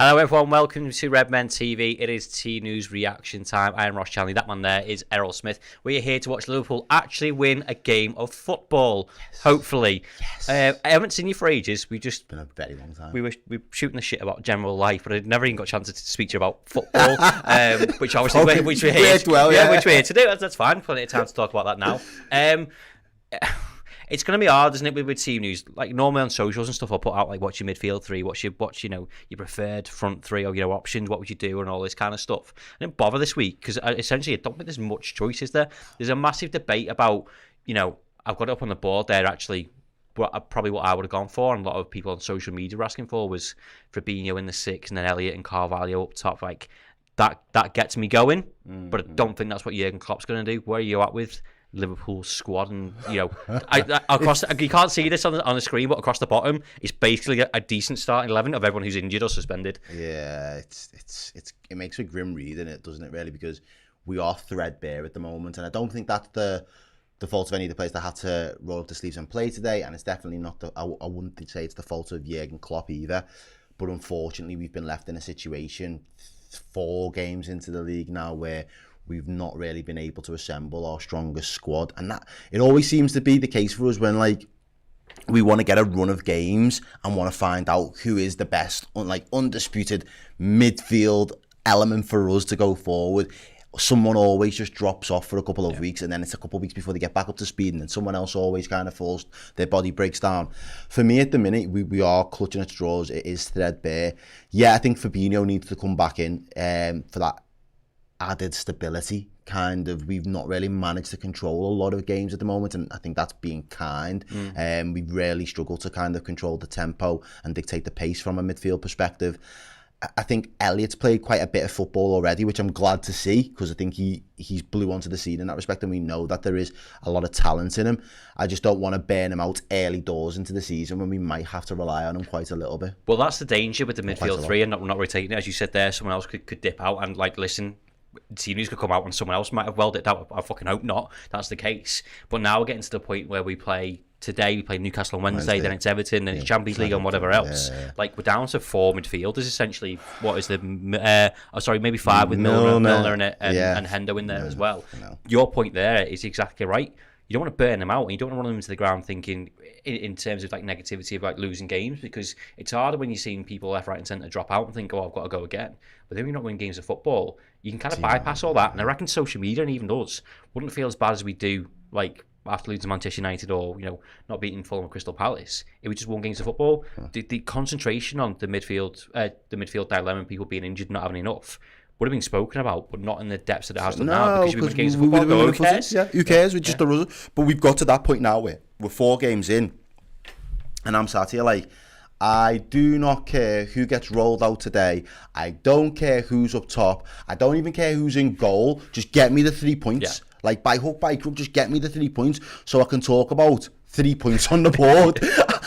Hello everyone, welcome to Redmen TV. It is T News reaction time. I am Ross Chanley. That man there is Errol Smith. We are here to watch Liverpool actually win a game of football. Yes. Hopefully. Yes. I haven't seen you for ages. It's been a very long time. We were shooting the shit about general life, but I'd never even got a chance to speak to you about football, which obviously which we're here. Which we're here to do. That's fine. Plenty of time to talk about that now. It's going to be hard, isn't it, with team news? Like normally on socials and stuff, I'll put out like what's your midfield three, what's your preferred front three or options, what would you do, and all this kind of stuff. I didn't bother this week because essentially I don't think there's much choice, is there? There's a massive debate about I've got it up on the board there actually. Probably what I would have gone for, and a lot of people on social media were asking for, was Fabinho in the 6 and then Elliott and Carvalho up top. Like that gets me going, but I don't think that's what Jurgen Klopp's going to do. Where are you at with Liverpool's squad? And across you can't see this on the screen, but across the bottom it's basically a decent starting 11 of everyone who's injured or suspended. Yeah, it makes a grim read, doesn't it really, because we are threadbare at the moment, and I don't think that's the fault of any of the players that had to roll up the sleeves and play today, and it's definitely not I wouldn't say it's the fault of Jurgen Klopp either, but unfortunately we've been left in a situation 4 games into the league now where we've not really been able to assemble our strongest squad, and that it always seems to be the case for us when we want to get a run of games and want to find out who is the best, undisputed midfield element for us to go forward. Someone always just drops off for a couple of weeks, and then it's a couple of weeks before they get back up to speed, and then someone else always kind of falls, their body breaks down. For me at the minute, we are clutching at straws. It is threadbare. Yeah, I think Fabinho needs to come back in for that added stability. We've not really managed to control a lot of games at the moment, and I think that's being kind. We've really struggled to kind of control the tempo and dictate the pace from a midfield perspective. I think Elliott's played quite a bit of football already, which I'm glad to see, because I think he's blew onto the scene in that respect, and we know that there is a lot of talent in him. I just don't want to burn him out early doors into the season when we might have to rely on him quite a little bit. Well, that's the danger with the midfield three and not rotating it. As you said there, someone else could dip out, and listen, team news could come out and someone else might have well dipped out. I fucking hope not. That's the case. But now we're getting to the point where we play Newcastle on Wednesday, then it's Everton, then it's Champions League and whatever else. We're down to 4 midfielders essentially. What is maybe 5 with Milner and Hendo in there as well. Your point there is exactly right. You don't want to burn them out, and you don't want to run them into the ground thinking in terms of negativity of losing games, because it's harder when you're seeing people left, right and centre drop out and think, oh, I've got to go again. But then when you're not winning games of football, you can kind of bypass all that. And I reckon social media, and even us, wouldn't feel as bad as we do after losing to Manchester United or not beating Fulham or Crystal Palace. It was just 1 game of football. The concentration on the midfield dilemma, people being injured, not having enough, would have been spoken about, but not in the depths that it has done now, because we win games of football. Who cares? Yeah, who cares? We're just but we've got to that point now where we're 4 games in, and I'm sat here I do not care who gets rolled out today. I don't care who's up top. I don't even care who's in goal. Just get me the 3 points. Yeah. By hook, by crook, just get me the 3 points so I can talk about 3 points on the board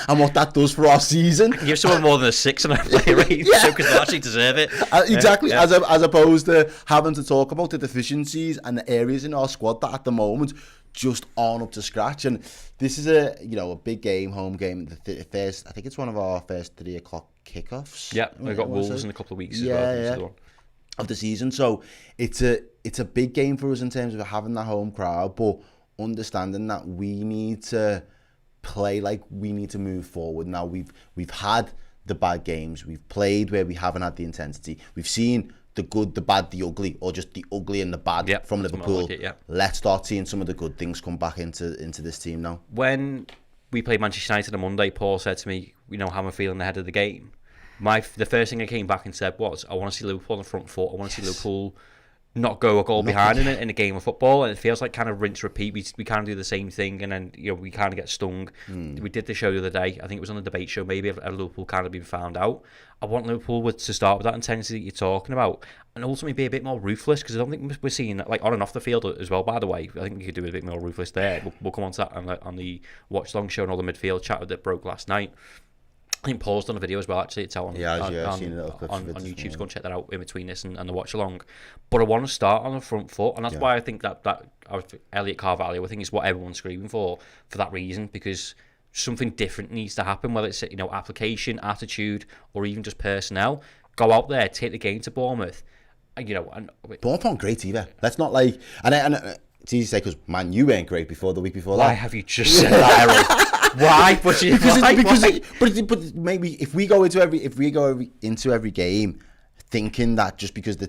and what that does for our season. Give someone more than a 6 on a player rating, because they actually deserve it. Exactly, as opposed to having to talk about the deficiencies and the areas in our squad that at the moment just aren't up to scratch. And this is a big game, home game. I think it's one of our first 3 o'clock kickoffs. Yeah, we've got Wolves in a couple of weeks as well. Of the season, so it's a big game for us in terms of having that home crowd, but understanding that we need to play we need to move forward. Now we've had the bad games, we've played where we haven't had the intensity, we've seen the good, the bad, the ugly, or just the ugly and the bad from Liverpool. Let's start seeing some of the good things come back into this team now. When we played Manchester United on Monday, Paul said to me, how am I feeling ahead of the game? The first thing I came back and said was, I want to see Liverpool on the front foot. I want to see Liverpool not go a goal behind in a game of football, and it feels like kind of rinse repeat. We kind of do the same thing, and then we kind of get stung. We did the show the other day. I think it was on the debate show. Maybe Liverpool kind of been found out. I want Liverpool to start with that intensity that you're talking about, and ultimately be a bit more ruthless, because I don't think we're seeing that on and off the field as well. By the way, I think we could do a bit more ruthless there. We'll come on to that on the watch long show and all the midfield chat that broke last night. I think Paul's done a video as well, actually. It's out on YouTube, so go and check that out in between this and the watch along. But I want to start on the front foot, and that's why I think that Elliott Carvalho, I think, is what everyone's screaming for that reason, because something different needs to happen, whether it's application, attitude, or even just personnel. go out there, take the game to Bournemouth. You know, and Bournemouth aren't great either. Let's not like, and it's easy to say because man, you weren't great before the week before that. Why have you just said that, Errol? Why? But maybe if we go into every game thinking that just because the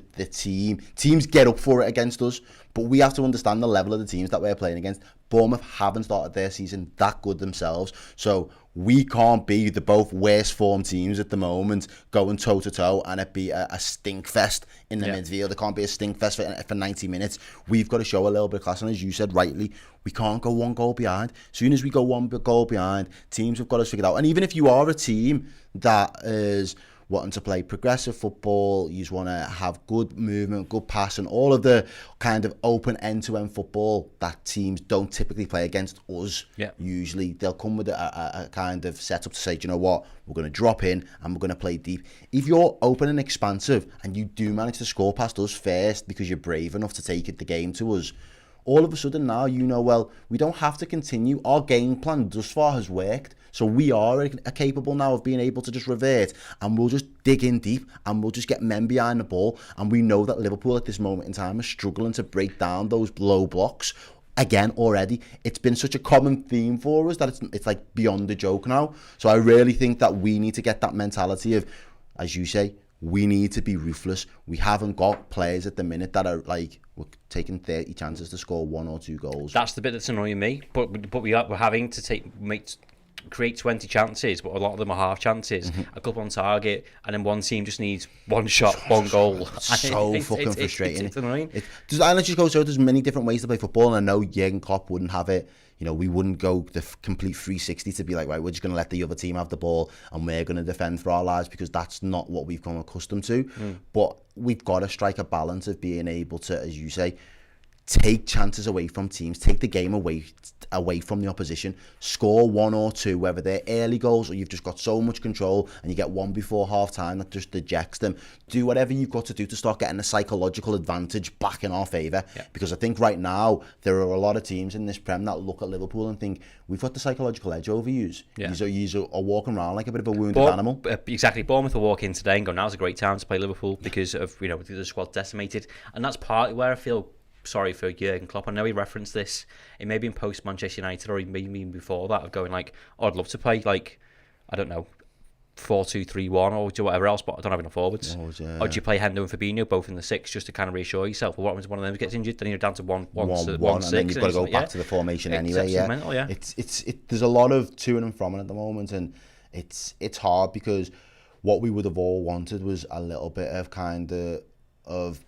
teams get up for it against us, but we have to understand the level of the teams that we're playing against. Bournemouth haven't started their season that good themselves, so we can't be the both worst form teams at the moment going toe to toe and it be a stink fest in the midfield. It can't be a stink fest for 90 minutes. We've got to show a little bit of class, and as you said rightly, we can't go one goal behind. As soon as we go one goal behind, teams have got us figured out. And even if you are a team that is wanting to play progressive football, you just want to have good movement, good passing, all of the kind of open end-to-end football that teams don't typically play against us. Usually they'll come with a kind of setup to say, do you know what, we're going to drop in and we're going to play deep. If you're open and expansive and you do manage to score past us first because you're brave enough to take the game to us, all of a sudden now you know, well, we don't have to continue. Our game plan thus far has worked. So we are capable now of being able to just revert, and we'll just dig in deep and we'll just get men behind the ball. And we know that Liverpool at this moment in time are struggling to break down those low blocks. Again, already, it's been such a common theme for us that it's like beyond a joke now. So I really think that we need to get that mentality of, as you say, we need to be ruthless. We haven't got players at the minute that are like, we're taking 30 chances to score 1 or 2 goals. That's the bit that's annoying me. But we're having to create 20 chances, but a lot of them are half chances, a couple on target, and then one team just needs one shot, one goal. So fucking frustrating. It's annoying. And it just goes so there's many different ways to play football, and I know Jurgen Klopp wouldn't have it. You know, we wouldn't go the complete 360 to be like, right, we're just going to let the other team have the ball and we're going to defend for our lives, because that's not what we've come accustomed to. But we've got to strike a balance of being able to, as you say, take chances away from teams, take the game away from the opposition, score 1 or 2, whether they're early goals or you've just got so much control and you get one before half time that just dejects them. Do whatever you've got to do to start getting a psychological advantage back in our favour. Because I think right now there are a lot of teams in this Prem that look at Liverpool and think, we've got the psychological edge over yous. You are walking around like a bit of a wounded animal. Exactly. Bournemouth will walk in today and go, now's a great time to play Liverpool because of, you know, the squad decimated. And that's partly where I feel sorry for Jurgen Klopp. I know he referenced this. It may be in post Manchester United or maybe before that, of going like, oh, I'd love to play like, I don't know, 4-2-3-1 or do whatever else, but I don't have enough forwards. Or do you play Hendo and Fabinho both in the 6 just to kind of reassure yourself? Well, what happens when one of them gets injured? Then you're down to one and then you've got to go back to the formation anyway. Mental, there's a lot of to and from it at the moment, and it's hard because what we would have all wanted was a little bit of kind of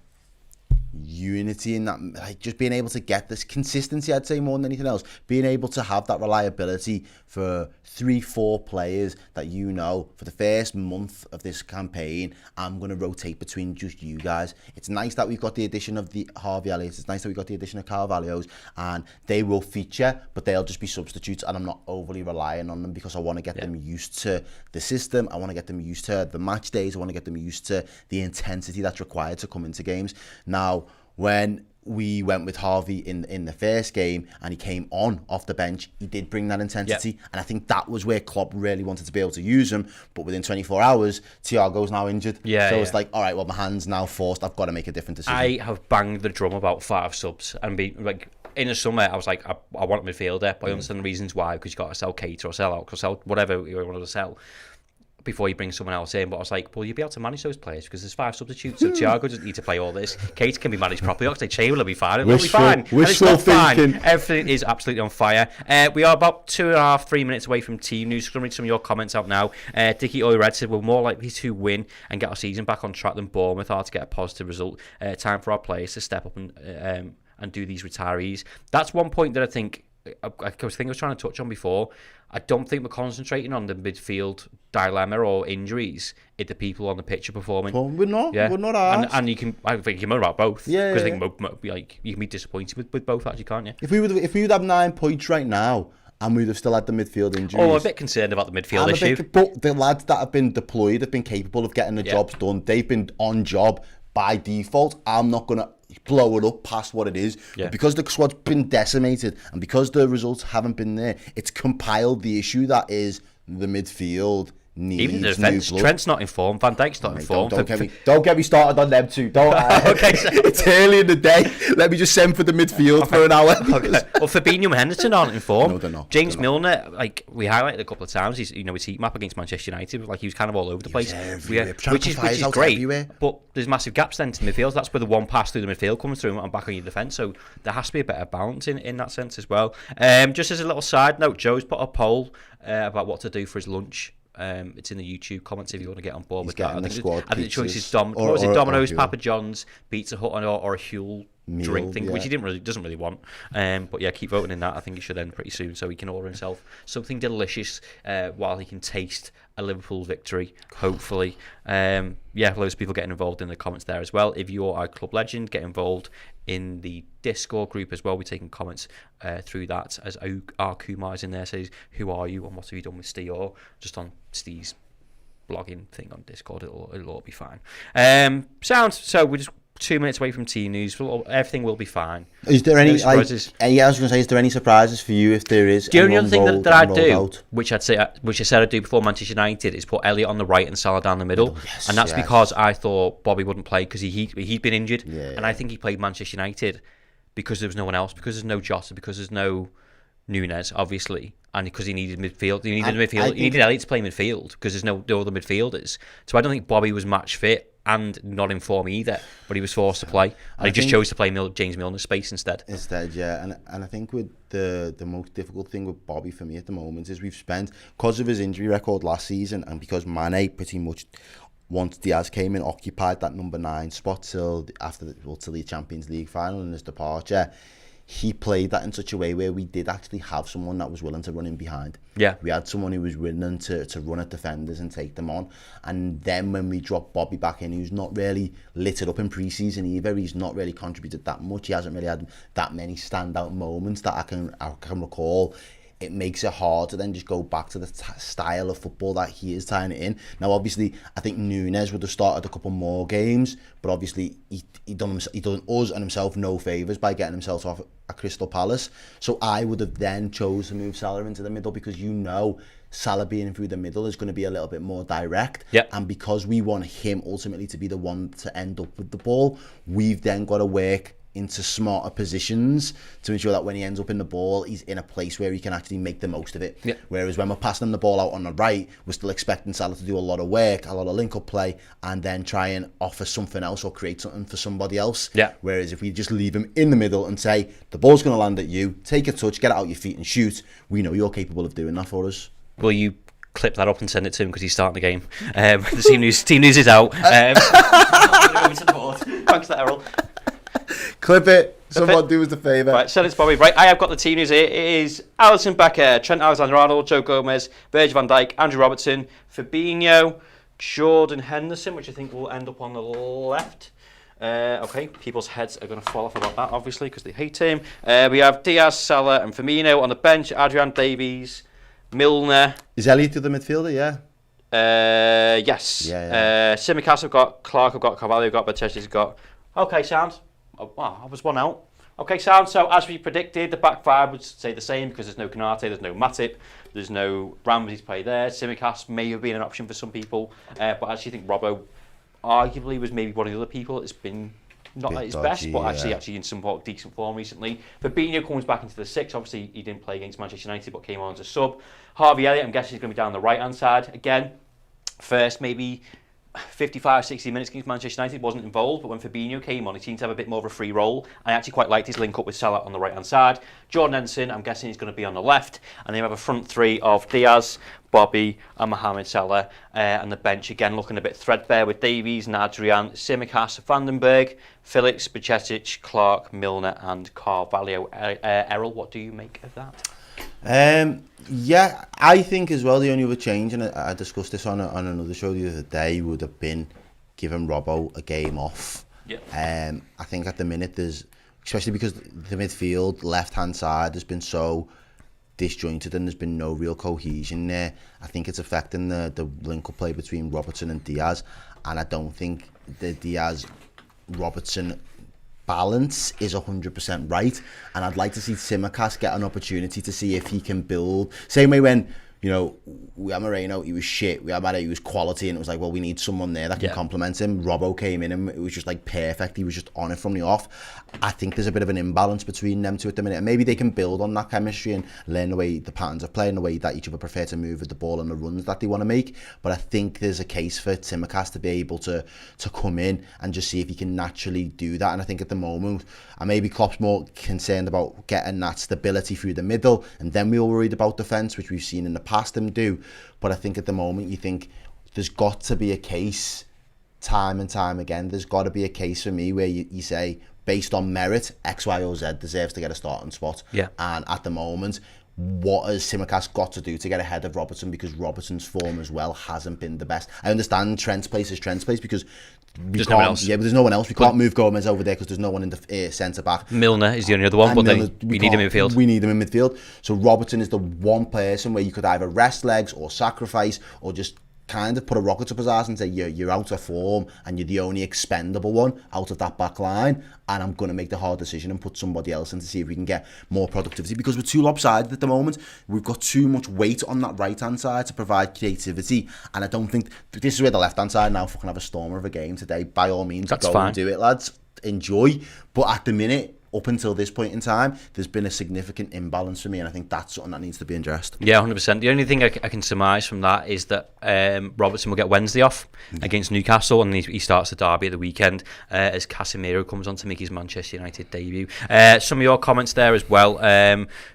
unity in that, like just being able to get this consistency, I'd say more than anything else, being able to have that reliability for 3-4 players that, you know, for the first month of this campaign, I'm going to rotate between just you guys. It's nice that we've got the addition of the Harvey Elliott's, it's nice that we've got the addition of Carvalho's, and they will feature, but they'll just be substitutes, and I'm not overly relying on them because I want to get them used to the system, I want to get them used to the match days, I want to get them used to the intensity that's required to come into games. Now, when we went with Harvey in the first game and he came on off the bench, he did bring that intensity, and I think that was where Klopp really wanted to be able to use him. But within 24 hours, Thiago's now injured, so it's like, all right, well, my hand's now forced, I've got to make a different decision. I have banged the drum about 5 subs and been like, in the summer I was like, I want a midfielder, but I understand the reasons why, because you got to sell Keita or sell out or sell whatever you want to sell before you bring someone else in. But I was like, well, you'll be able to manage those players because there's 5 substitutes, so Thiago doesn't need to play all this. Kate can be managed properly. Oxlade-Chamberlain will be fine. It'll be fine. Wishful thinking. Fine. Everything is absolutely on fire. We are about 2.5-3 minutes away from team news. I'm going to read some of your comments out now. Dickie Oired said we're more likely to win and get our season back on track than Bournemouth are to get a positive result. Time for our players to step up and do these retirees. That's one point that I think I was trying to touch on before. I don't think we're concentrating on the midfield dilemma or injuries if the people on the pitch are performing. Well, we're not. We're not ours. And I think you can moan about both. Because I think you can be disappointed with both, actually, can't you? If we would have 9 points right now, and we'd have still had the midfield injuries. Oh, I'm a bit concerned about the midfield issue. But the lads that have been deployed have been capable of getting the jobs done. They've been on job by default. I'm not going to blow it up past what it is. But because the squad's been decimated and because the results haven't been there, it's compiled the issue that is the midfield needs even the defence. Trent's not informed. Van Dijk's not informed. Don't get me started on them two. Don't. Okay, so it's early in the day. Let me just send for the midfield for an hour. Okay. Well, Fabinho and Henderson aren't informed. No, they're not. James Milner, like we highlighted a couple of times, his heat map against Manchester United, like he was kind of all over the place, which is great. Everywhere. But there's massive gaps then to midfield. That's where the one pass through the midfield comes through and back on your defence. So there has to be a better balance in that sense as well. Just as a little side note, Joe's put a poll about what to do for his lunch. It's in the YouTube comments if you want to get on board with that. I think the choice is Domino's, Papa John's, Pizza Hut, or a Huel drink thing, which he doesn't really want. But yeah, keep voting in that. I think it should end pretty soon, so he can order himself something delicious while he can taste a Liverpool victory, hopefully. Loads of people getting involved in the comments there as well. If you're a club legend, get involved in the Discord group as well. We're taking comments through that, as our Kumar's in there says, who are you and what have you done with Steve, or just on Steve's blogging thing on Discord. It'll all be fine. So we're just 2 minutes away from team news. Everything will be fine. Is there any surprises? I was going to say, is there any surprises for you if there is? The only other thing that I do, which I said I'd do before Manchester United, is put Elliott on the right and Salah down the middle, and that's because I thought Bobby wouldn't play because he'd been injured, and I think he played Manchester United because there was no one else, because there's no Jota, because there's no Nunes, obviously, and because he needed midfield. He needed Elliott to play midfield because there's no other midfielders. So I don't think Bobby was match fit and not in form either, but he was forced to play, and he just chose to play James Milner's space instead. And I think with the most difficult thing with Bobby for me at the moment is we've spent, because of his injury record last season, and because Mane pretty much, once Diaz came in, occupied that number 9 spot till the Champions League final and his departure. He played that in such a way where we did actually have someone that was willing to run in behind. Yeah. We had someone who was willing to run at defenders and take them on. And then when we dropped Bobby back in, who's not really lit it up in pre-season either, he's not really contributed that much. He hasn't really had that many standout moments that I can recall. It makes it hard to then just go back to the style of football that he is tying it in. Now, obviously, I think Nunes would have started a couple more games, but obviously he done us and himself no favours by getting himself off at Crystal Palace. So I would have then chose to move Salah into the middle, because Salah being through the middle is going to be a little bit more direct. Yep. And because we want him ultimately to be the one to end up with the ball, we've then got to work into smarter positions to ensure that when he ends up in the ball, he's in a place where he can actually make the most of it. Yeah. Whereas when we're passing him the ball out on the right, we're still expecting Salah to do a lot of work, a lot of link-up play, and then try and offer something else or create something for somebody else. Yeah. Whereas if we just leave him in the middle and say, the ball's going to land at you, take a touch, get it out your feet and shoot, we know you're capable of doing that for us. Will you clip that up and send it to him because he's starting the game? The team news is out. Thanks for that, Errol. Clip it. Someone do us a favour. Right, send it to Bobby. Right, I have got the team news here. It is Alisson Becker, Trent Alexander-Arnold, Joe Gomez, Virgil van Dijk, Andrew Robertson, Fabinho, Jordan Henderson, which I think will end up on the left. Okay, people's heads are going to fall off about that, obviously, because they hate him. We have Diaz, Salah and Firmino on the bench. Adrian Davies, Milner. Is Elliott the midfielder? Yeah. Yes. Tsimikas have got, Clark have got, Carvalho have got, Batesh has got. Okay, sound. I was one out. Okay, sound. So as we predicted, the back five would stay the same because there's no Konate, there's no Matip, there's no Ramsey's play there. Tsimikas may have been an option for some people, but I actually think Robbo arguably was maybe one of the other people that's been not at his best, but actually in some decent form recently. Fabinho comes back into the six. Obviously, he didn't play against Manchester United, but came on as a sub. Harvey Elliott, I'm guessing he's going to be down the right-hand side again. First, maybe 55, 60 minutes against Manchester United, wasn't involved, but when Fabinho came on, he seemed to have a bit more of a free role. I actually quite liked his link up with Salah on the right hand side. Jordan Henderson, I'm guessing he's going to be on the left, and then you have a front three of Diaz, Bobby and Mohamed Salah, and the bench again looking a bit threadbare with Davies, Nadrian, Tsimikas, Vandenberg, Phillips, Bajcetic, Clark, Milner and Carvalho. Errol, what do you make of that? I think as well the only other change, and I discussed this on another show the other day, would have been giving Robbo a game off. I think at the minute there's, especially because the midfield left hand side has been so disjointed and there's been no real cohesion there. I think it's affecting the link-up play between Robertson and Diaz, and I don't think the Diaz-Robertson balance is 100% right, and I'd like to see Tsimikas get an opportunity to see if he can build. Same way when you know, we had Moreno, he was shit. We had Mane, he was quality, and it was like, well, we need someone there that can complement him. Robbo came in, and it was just like perfect. He was just on it from the off. I think there's a bit of an imbalance between them two at the minute, and maybe they can build on that chemistry and learn the way the patterns of play and the way that each other prefer to move with the ball and the runs that they want to make. But I think there's a case for Tsimikas to be able to come in and just see if he can naturally do that. And I think at the moment, and maybe Klopp's more concerned about getting that stability through the middle, and then we were worried about defence, which we've seen in the past him do. But I think at the moment, you think there's got to be a case, time and time again, there's got to be a case for me where you say, based on merit, X, Y, or Z deserves to get a starting spot. Yeah. And at the moment, what has Tsimikas got to do to get ahead of Robertson, because Robertson's form as well hasn't been the best. I understand Trent's place is Trent's place because there's no one else. Yeah, but there's no one else. We can't move Gomez over there because there's no one in the centre back. Milner is the only other one, but then we need him in midfield. We need him in midfield. So Robertson is the one person where you could either rest legs or sacrifice or just kind of put a rocket up his ass and say, you're out of form and you're the only expendable one out of that back line, and I'm going to make the hard decision and put somebody else in to see if we can get more productivity, because we're too lopsided at the moment. We've got too much weight on that right hand side to provide creativity, and I don't think this is where the left hand side now fucking have a stormer of a game today. By all means, that's go fine. And do it, lads, enjoy. But at the minute, up until this point in time, there's been a significant imbalance for me, and I think that's something that needs to be addressed. Yeah, 100%. The only thing I can surmise from that is that Robertson will get Wednesday off against Newcastle, and he starts the derby at the weekend as Casemiro comes on to make his Manchester United debut. Some of your comments there as well.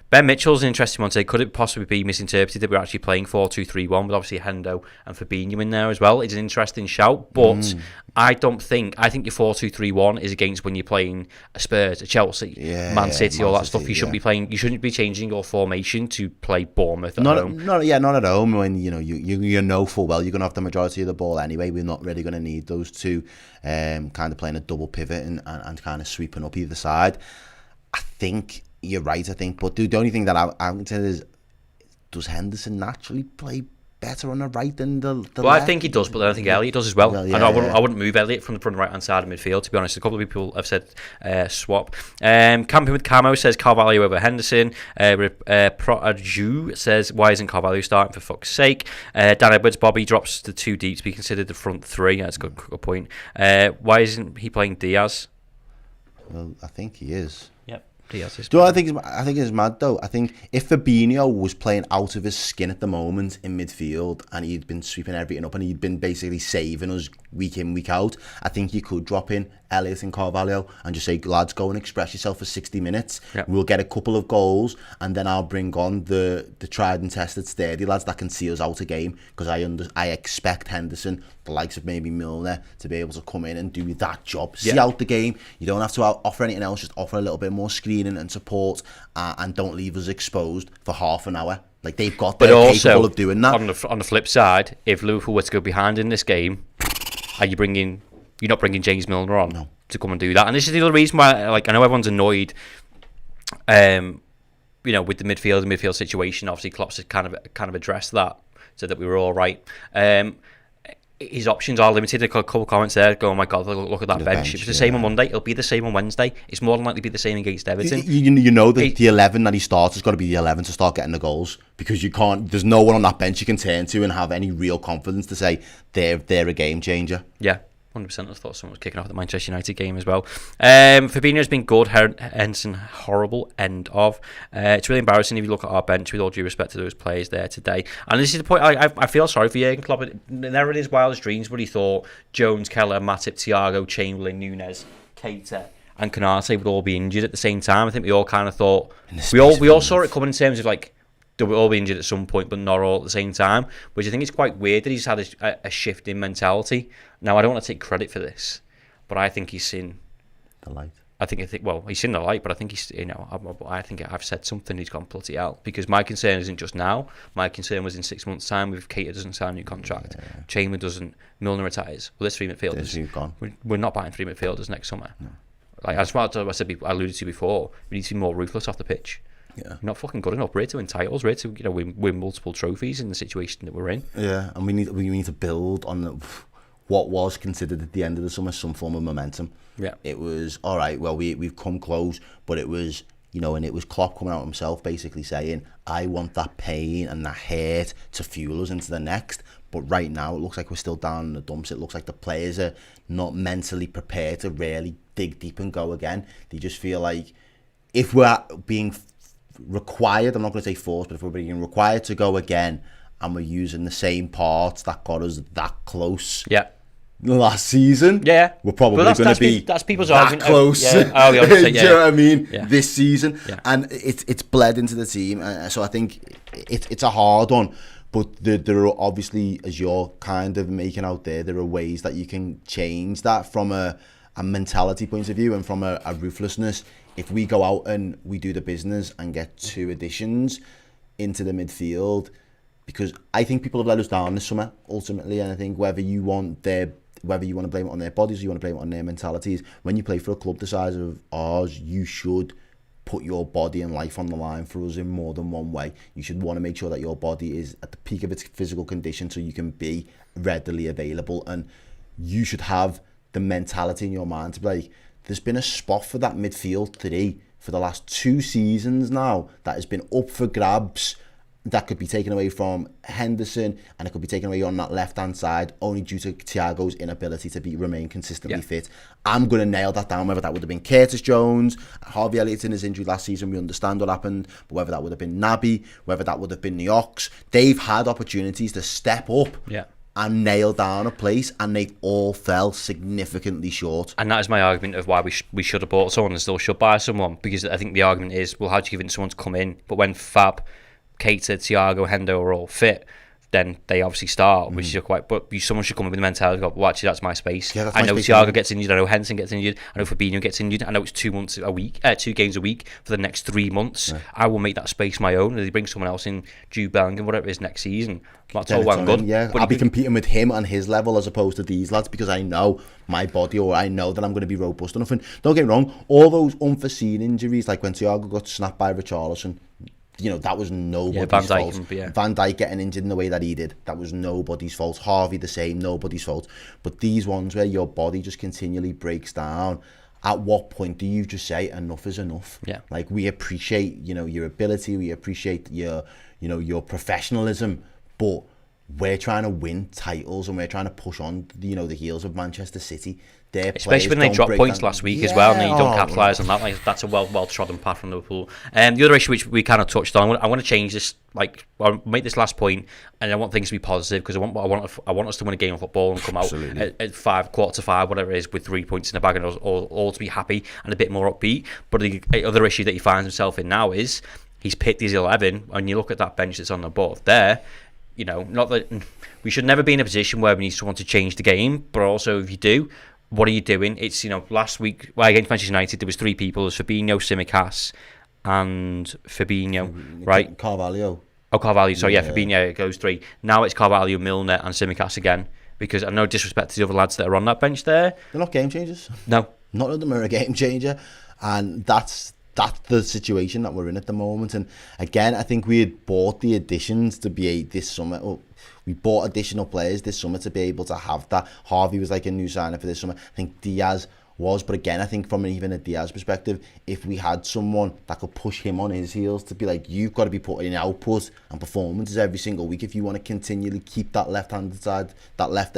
Ben Mitchell's an interesting one today. Could it possibly be misinterpreted that we're actually playing 4-2-3-1 with obviously Hendo and Fabinho in there as well? It's an interesting shout, but I think your 4-2-3-1 is against when you're playing a Spurs, a Chelsea, Man City, all that stuff. You shouldn't be playing. You shouldn't be changing your formation to play Bournemouth at home. Not at home, when you know full well you're going to have the majority of the ball anyway. We're not really going to need those two kind of playing a double pivot and kind of sweeping up either side. I think you're right, but the only thing that I would say is, does Henderson naturally play better on the right than the left? I think he does, but I think Elliott does as well. I wouldn't move Elliott from the right hand side of midfield, to be honest. A couple of people have said swap. Camping with Camo says Carvalho over Henderson. Protaju says, why isn't Carvalho starting, for fuck's sake? Dan Edwards, Bobby drops the two deep to be considered the front three. That's a good point. Why isn't he playing Diaz? Well, I think he is. I think it's mad though. I think if Fabinho was playing out of his skin at the moment in midfield and he'd been sweeping everything up and he'd been basically saving us week in, week out, I think you could drop in Elliott and Carvalho and just say, lads, go and express yourself for 60 minutes. Yep. We'll get a couple of goals, and then I'll bring on the tried and tested sturdy lads that can see us out a game, because I expect Henderson, the likes of maybe Milner, to be able to come in and do that job. See out the game. You don't have to offer anything else, just offer a little bit more screening and support, and don't leave us exposed for half an hour. Like, they're capable of doing that. On the flip side, if Liverpool were to go behind in this game, you're not bringing James Milner on to come and do that. And this is the other reason why, like, I know everyone's annoyed, with the midfield situation. Obviously, Klopp's kind of addressed that, said that we were all right. His options are limited. A couple of comments there go, oh my God, look at that bench. If it's the same on Monday, it'll be the same on Wednesday. It's more than likely to be the same against Everton. You know that the 11 that he starts has got to be the 11 to start getting the goals, because there's no one on that bench you can turn to and have any real confidence to say they're a game changer. Yeah. 100%. I thought someone was kicking off the Manchester United game as well. Fabinho's been good. Henderson, horrible. End of. It's really embarrassing if you look at our bench, with all due respect to those players there today. And this is the point. I feel sorry for Jurgen Klopp. Never in his wildest dreams would he thought Jones, Keller, Matip, Thiago, Chamberlain, Nunes, Keita and Konate would all be injured at the same time. I think we all kind of thought, we all saw it coming in terms of like, they'll all be injured at some point, but not all at the same time, which I think is quite weird that he's had a shift in mentality. Now, I don't want to take credit for this, but I think he's seen the light. He's seen the light, but I think I think I've said something, he's gone bloody out, because my concern isn't just now. My concern was in 6 months' time if Keita doesn't sign a new contract, Chamberlain doesn't, Milner retires. Well, there's three midfielders. We're not buying three midfielders next summer. No. Like, that's what I alluded to before. We need to be more ruthless off the pitch. Yeah. We're not fucking good enough. We're here to win titles. We're here to win multiple trophies in the situation that we're in. Yeah, and we need to build on what was considered at the end of the summer some form of momentum. Yeah, it was all right. Well, we've come close, but it was you know, and it was Klopp coming out himself basically saying, I want that pain and that hurt to fuel us into the next. But right now, it looks like we're still down in the dumps. It looks like the players are not mentally prepared to really dig deep and go again. They just feel like if we're being required, I'm not going to say forced, but if we're being required to go again and we're using the same parts that got us that close last season, we're probably going to be that's people's that argument. close. Do you know what I mean? This season, and it's bled into the team. So I think it's a hard one. But there are obviously, as you're kind of making out there are ways that you can change that from a mentality point of view and from a ruthlessness. If we go out and we do the business and get 2 additions into the midfield, because I think people have let us down this summer, ultimately, and I think whether you want to blame it on their bodies or you want to blame it on their mentalities, when you play for a club the size of ours, you should put your body and life on the line for us in more than one way. You should want to make sure that your body is at the peak of its physical condition so you can be readily available, and you should have the mentality in your mind to be like, there's been a spot for that midfield 3 for the last 2 seasons now that has been up for grabs. That could be taken away from Henderson, and it could be taken away on that left-hand side only due to Thiago's inability to remain consistently fit. I'm going to nail that down, whether that would have been Curtis Jones, Harvey Elliott in his injury last season, we understand what happened, but whether that would have been Naby, whether that would have been the Ox, they've had opportunities to step up and nail down a place, and they've all fell significantly short. And that is my argument of why we should have bought someone and still should buy someone, because I think the argument is, well, how do you give it to someone to come in? But when Fab, Keita, Thiago, Hendo are all fit, then they obviously start, which is quite. But someone should come in with the mentality of, well, actually, that's my space. Yeah, I know Thiago gets injured. I know Henderson gets injured. I know Fabinho gets injured. I know it's 2 games a week for the next 3 months. Yeah. I will make that space my own. And they bring someone else in, Jude Bellingham, whatever it is next season. That's all well and good. Yeah, but I'll be competing with him on his level as opposed to these lads, because I know my body, or I know that I'm going to be robust enough. And don't get me wrong, all those unforeseen injuries, like when Thiago got snapped by Richarlison, you know, that was nobody's fault. Van Dijk getting injured in the way that he did, that was nobody's fault. Harvey the same, nobody's fault. But these ones where your body just continually breaks down, at what point do you just say enough is enough? Yeah. Like, we appreciate, you know, your ability, we appreciate your, you know, your professionalism, but we're trying to win titles and we're trying to push on, you know, the heels of Manchester City. Especially when they dropped points last week as well, and then you don't capitalise on that. Like, that's a well trodden path from Liverpool. The other issue which we kind of touched on, I want to change this. Like, I'll make this last point, and I want things to be positive, because I want us to win a game of football and come out at 5, 4-5, whatever it is, with 3 points in the bag, and all to be happy and a bit more upbeat. But the other issue that he finds himself in now is he's picked his 11, and you look at that bench that's on the board there. You know, not that we should never be in a position where we need someone to change the game, but also if you do, what are you doing? It's, you know, last week, against Manchester United, there was 3 people. There's Fabinho, Tsimikas, and Fabinho, right? Carvalho. Oh, Carvalho. Sorry, Fabinho goes 3. Now it's Carvalho, Milner, and Tsimikas again. Because I no disrespect to the other lads that are on that bench there. They're not game changers. No. None of them are a game changer. And that's the situation that we're in at the moment. And again, I think we had bought the additions to be this summer. We bought additional players this summer to be able to have that. Harvey was like a new signer for this summer. I think Diaz was, but again, I think from even a Diaz perspective, if we had someone that could push him on his heels to be like, you've got to be putting in output and performances every single week if you want to continually keep that left-handed side, that left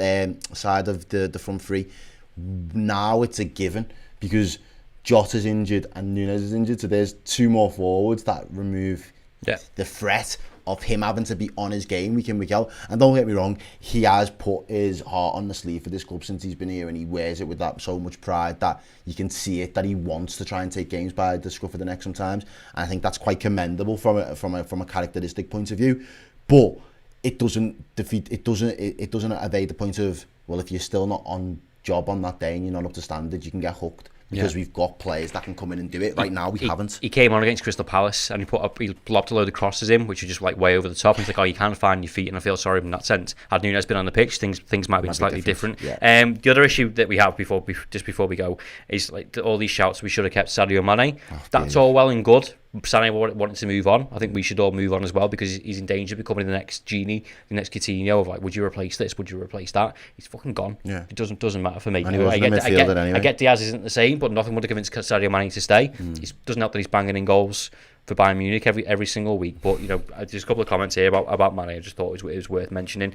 side of the front 3. Now it's a given, because Jota's injured and Nunes is injured, so there's 2 more forwards that remove the threat of him having to be on his game week in, week out. And don't get me wrong, he has put his heart on the sleeve for this club since he's been here, and he wears it with that so much pride that you can see it, that he wants to try and take games by the scruff of the neck sometimes. And I think that's quite commendable from a characteristic point of view. But it doesn't evade the point of, well, if you're still not on job on that day and you're not up to standard, you can get hooked. Because we've got players that can come in and do it. Right now, we haven't. He came on against Crystal Palace and he lobbed a load of crosses in, which were just like way over the top. He's like, oh, you can't find your feet, and I feel sorry in that sense. Had Nunes been on the pitch, things might have been slightly different. Yeah. The other issue that we have before we go is like all these shouts we should have kept Sadio Mane. That's all well and good, Sané wanted to move on. I think we should all move on as well, because he's in danger of becoming the next Genie, the next Coutinho of like, would you replace this? Would you replace that? He's fucking gone. Yeah. It doesn't matter for me. And he wasn't a midfielder anyway. I get Diaz isn't the same, but nothing would have convinced Sadio Mane to stay. It doesn't help that he's banging in goals for Bayern Munich every single week. But there's a couple of comments here about Mane. I just thought it was worth mentioning.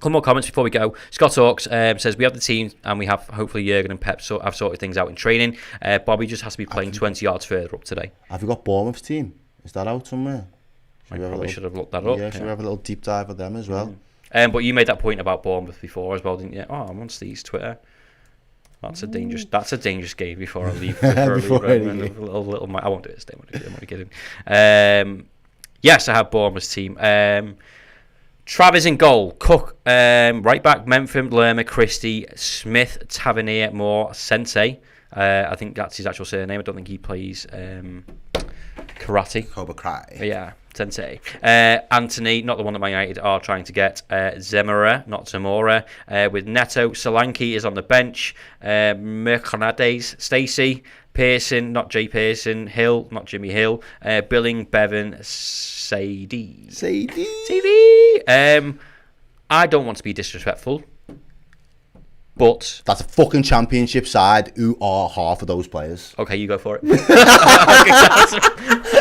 Couple more comments before we go. Scott Talks says, we have the team and we have, hopefully Jurgen and Pep have sorted things out in training. Bobby just has to be playing 20 yards further up today. Have you got Bournemouth's team? Is that out somewhere? I should have looked that up. Yeah, should we have a little deep dive of them as well? But you made that point about Bournemouth before as well, didn't you? Oh, I'm on Steve's Twitter. That's a dangerous game before I leave. I won't do it today. I'm only kidding. Yes, I have Bournemouth's team. Travis in goal, Cook, right back, Memphis, Lerma, Christie, Smith, Tavernier, Moore, Sensei. I think that's his actual surname. I don't think he plays karate. Cobra Kai. Yeah, Sensei. Anthony, not the one that Man United are trying to get. Zemura, not Zamora. With Neto, Solanke is on the bench. Mercanades, Stacey. Pearson, not Jay Pearson. Hill, not Jimmy Hill. Billing, Bevan, Sadie. I don't want to be disrespectful, but that's a fucking championship side. Who are half of those players? Okay, you go for it.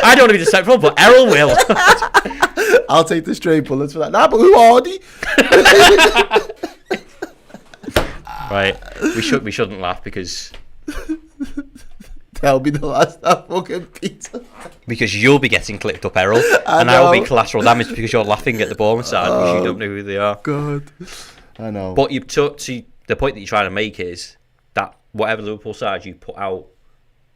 I don't want to be disrespectful, but Errol will. I'll take the straight bullets for that. Nah, but who are they? Right, we shouldn't laugh because they'll be the last that fucking pizza. Because you'll be getting clipped up, Errol, and I will be collateral damage because you're laughing at the Bournemouth side because you don't know who they are. God, I know. But you took to the point that you're trying to make is that whatever Liverpool side you put out,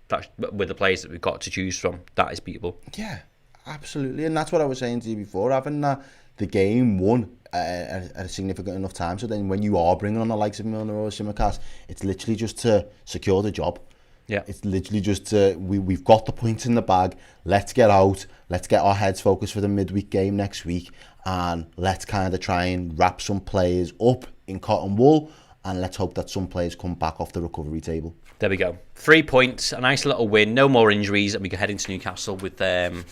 that with the players that we've got to choose from, that is beatable. Yeah, absolutely, and that's what I was saying to you before. Having the game won at a significant enough time, so then when you are bringing on the likes of Milner or Simicast, it's literally just to secure the job. Yeah, it's literally just we've got the points in the bag. Let's get out. Let's get our heads focused for the midweek game next week, and let's kind of try and wrap some players up in cotton wool, and let's hope that some players come back off the recovery table. There we go. 3 points, a nice little win, no more injuries, and we can head into Newcastle with smiles.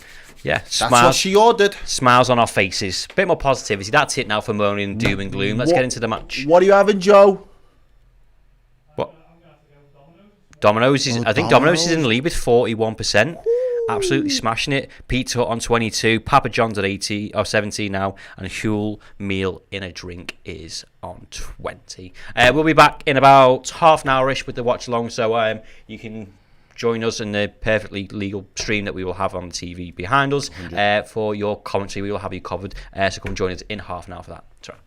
That's what she ordered. Smiles on our faces. Bit more positivity. That's it now for moaning doom and gloom. Let's get into the match. What are you having, Joe? Domino's is. I think Domino's is in the lead with 41%. Ooh. Absolutely smashing it. Pizza Hut on 22. Papa John's at 17 now, and Huel meal in a drink is on 20. We'll be back in about half an hour-ish with the watch along, so you can join us in the perfectly legal stream that we will have on the TV behind us for your commentary. We will have you covered. So come join us in half an hour for that. Sorry.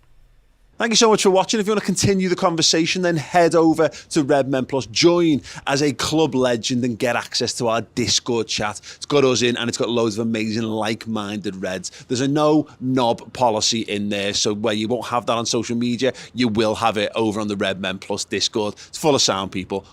Thank you so much for watching. If you want to continue the conversation, then head over to Redmen Plus. Join as a club legend and get access to our Discord chat. It's got us in and it's got loads of amazing like-minded Reds. There's a no knob policy in there, so where you won't have that on social media, you will have it over on the Redmen Plus Discord. It's full of sound people.